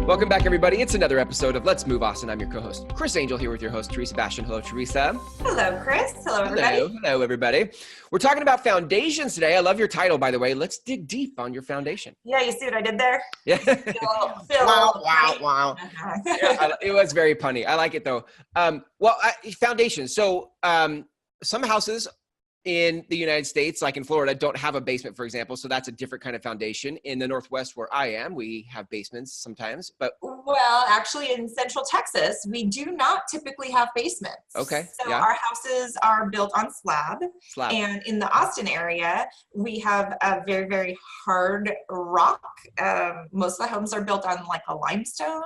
Welcome back, everybody. It's another episode of Let's Move Austin. I'm your co-host, Chris Angel, here with your host, Teresa Bastion. Hello, Teresa. Hello, Chris. Hello, everybody. Hello, everybody. We're talking about foundations today. I love your title, by the way. Let's dig deep on your foundation. Yeah, you see what I did there? Yeah. Wow. Uh-huh. Yeah, it was very punny. I like it, though. Foundation. So some houses in the United States, like in Florida, don't have a basement, for example. So that's a different kind of foundation. In the Northwest where I am, we have basements sometimes. But well, actually, in Central Texas, we do not typically have basements. Okay. So Yeah. our houses are built on slab. And in the Austin area, we have a very, very hard rock. Most of the homes are built on like a limestone.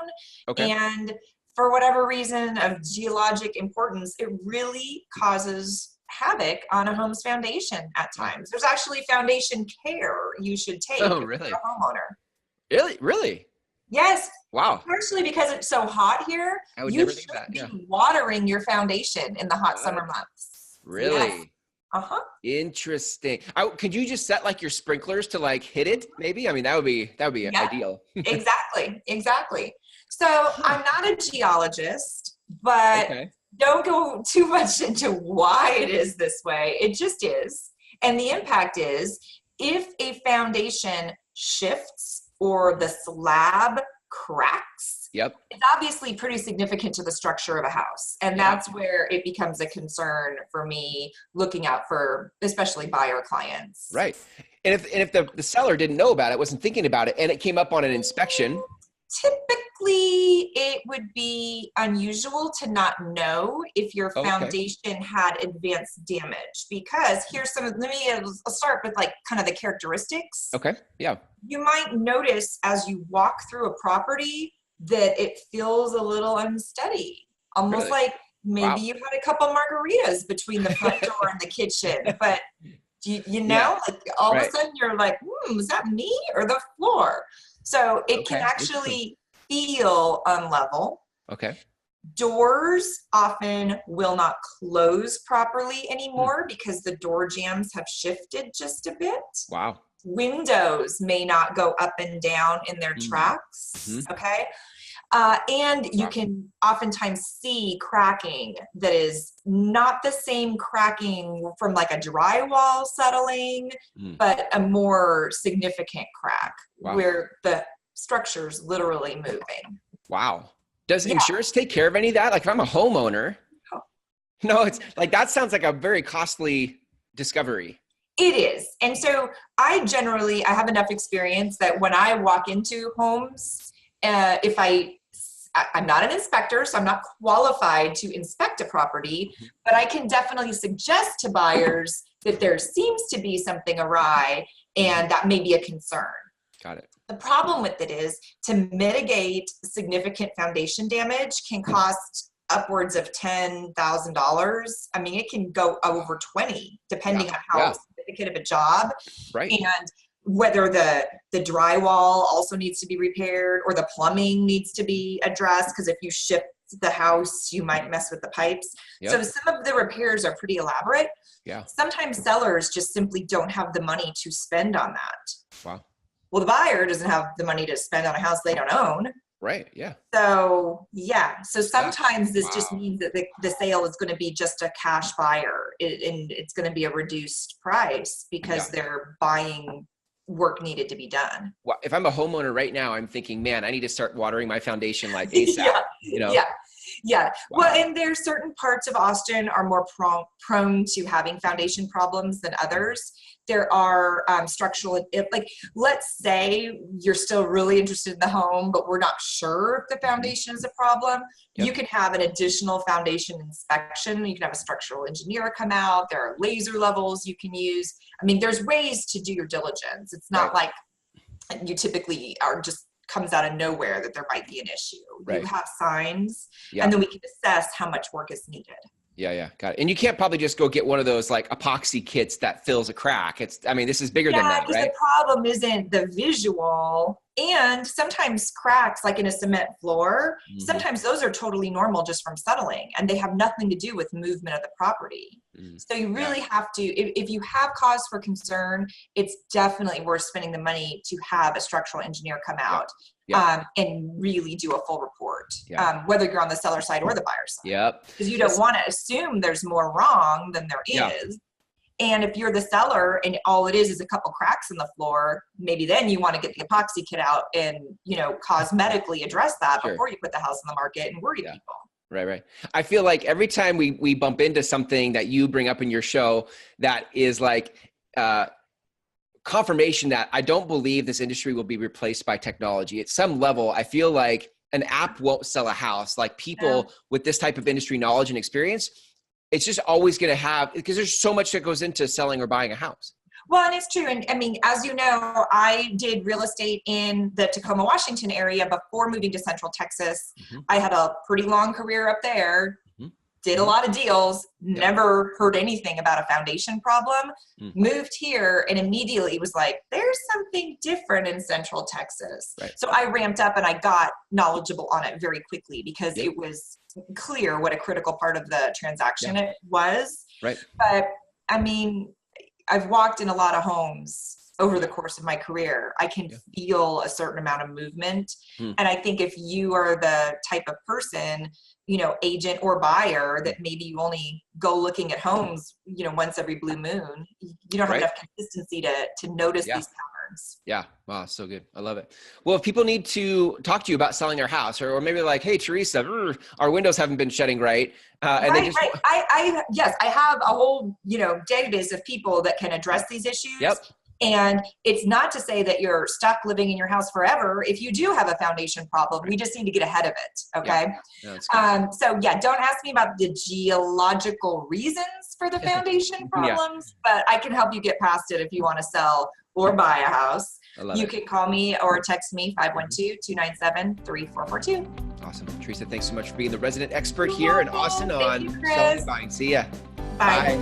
Okay. And for whatever reason of geologic importance, it really causes havoc on a home's foundation at times. There's actually foundation care you should take Oh, if really? you're a homeowner. Really? Yes. Wow. Partially because it's so hot here, I would you never should think that. be Yeah. watering your foundation in the hot summer months. Really? Yes. Uh-huh. Interesting. Could you just set like your sprinklers to like hit it? Maybe. I mean, that would be Yeah. ideal. Exactly. So I'm not a geologist, but Okay. don't go too much into why it is this way. It just is. And the impact is if a foundation shifts or the slab cracks, Yep. it's obviously pretty significant to the structure of a house. And Yeah. that's where it becomes a concern for me looking out for especially buyer clients. Right. And if the seller didn't know about it, wasn't thinking about it, and it came up on an inspection. Typically, it would be unusual to not know if your Okay. foundation had advanced damage, because here's I'll start with like kind of the characteristics. Okay. Yeah. You might notice as you walk through a property that it feels a little unsteady, almost Really? like maybe Wow. you had a couple margaritas between the front door and the kitchen, but you know, Yeah. like all of Right. a sudden you're like, is that me or the floor? So it can Okay. actually feel unlevel. Okay. Doors often will not close properly anymore because the door jambs have shifted just a bit. Wow. Windows may not go up and down in their tracks. Mhm. Okay. And you Wow. can oftentimes see cracking that is not the same cracking from like a drywall settling, but a more significant crack Wow. where the structure's literally moving. Wow. Does Yeah. insurance take care of any of that? Like if I'm a homeowner, Oh. no, it's like, that sounds like a very costly discovery. It is. And so I have enough experience that when I walk into homes, I'm not an inspector, so I'm not qualified to inspect a property, but I can definitely suggest to buyers that there seems to be something awry and that may be a concern. Got it. The problem with it is to mitigate significant foundation damage can cost upwards of $10,000. I mean, it can go over 20, depending on how significant of a job. Right. And whether the drywall also needs to be repaired or the plumbing needs to be addressed, because if you shift the house, you might mess with the pipes. Yep. So some of the repairs are pretty elaborate. Yeah. Sometimes sellers just simply don't have the money to spend on that. Wow. Well, the buyer doesn't have the money to spend on a house they don't own. Right. Yeah. So sometimes this just Wow. means that the sale is going to be just a cash buyer, and it's going to be a reduced price because they're buying work needed to be done. Well, if I'm a homeowner right now, I'm thinking, man, I need to start watering my foundation like ASAP. You know? Yeah. Wow. Well, and there's certain parts of Austin are more prone to having foundation problems than others. There are structural, like let's say you're still really interested in the home, but we're not sure if the foundation is a problem. Yep. You can have an additional foundation inspection. You can have a structural engineer come out. There are laser levels you can use. I mean, there's ways to do your diligence. It's not like you typically are just comes out of nowhere that there might be an issue. Right. You have signs, and then we can assess how much work is needed. Yeah. Got it. And you can't probably just go get one of those like epoxy kits that fills a crack. This is bigger than that, because right? the problem isn't the visual, and sometimes cracks like in a cement floor, sometimes those are totally normal just from settling, and they have nothing to do with movement of the property. So you really have to, if you have cause for concern, it's definitely worth spending the money to have a structural engineer come out and really do a full report, whether you're on the seller side or the buyer side. Because you don't want to assume there's more wrong than there is. And if you're the seller and all it is a couple cracks in the floor, maybe then you want to get the epoxy kit out and, you know, cosmetically address that before you put the house on the market and worry people. Right. I feel like every time we bump into something that you bring up in your show that is like confirmation that I don't believe this industry will be replaced by technology. At some level, I feel like an app won't sell a house. Like people with this type of industry knowledge and experience, it's just always going to have, because there's so much that goes into selling or buying a house. Well, and it's true. And I mean, as you know, I did real estate in the Tacoma, Washington area before moving to Central Texas. I had a pretty long career up there, did a lot of deals, never heard anything about a foundation problem, moved here and immediately was like, there's something different in Central Texas. So I ramped up and I got knowledgeable on it very quickly because it was clear what a critical part of the transaction it was. But I mean, I've walked in a lot of homes over the course of my career. I can feel a certain amount of movement. And I think if you are the type of person, you know, agent or buyer, that maybe you only go looking at homes, you know, once every blue moon, you don't have enough consistency to notice these patterns. Yeah. Wow. So good. I love it. Well, if people need to talk to you about selling their house or maybe like, hey, Teresa, our windows haven't been shutting right. And they just... Yes, I have a whole, you know, database of people that can address these issues. And it's not to say that you're stuck living in your house forever. If you do have a foundation problem, we just need to get ahead of it. Okay. So don't ask me about the geological reasons for the foundation problems, but I can help you get past it if you want to sell or buy a house. You can call me or text me 512-297-3442. Awesome. Teresa, thanks so much for being the resident expert here in Austin on selling and buying. See ya. Bye.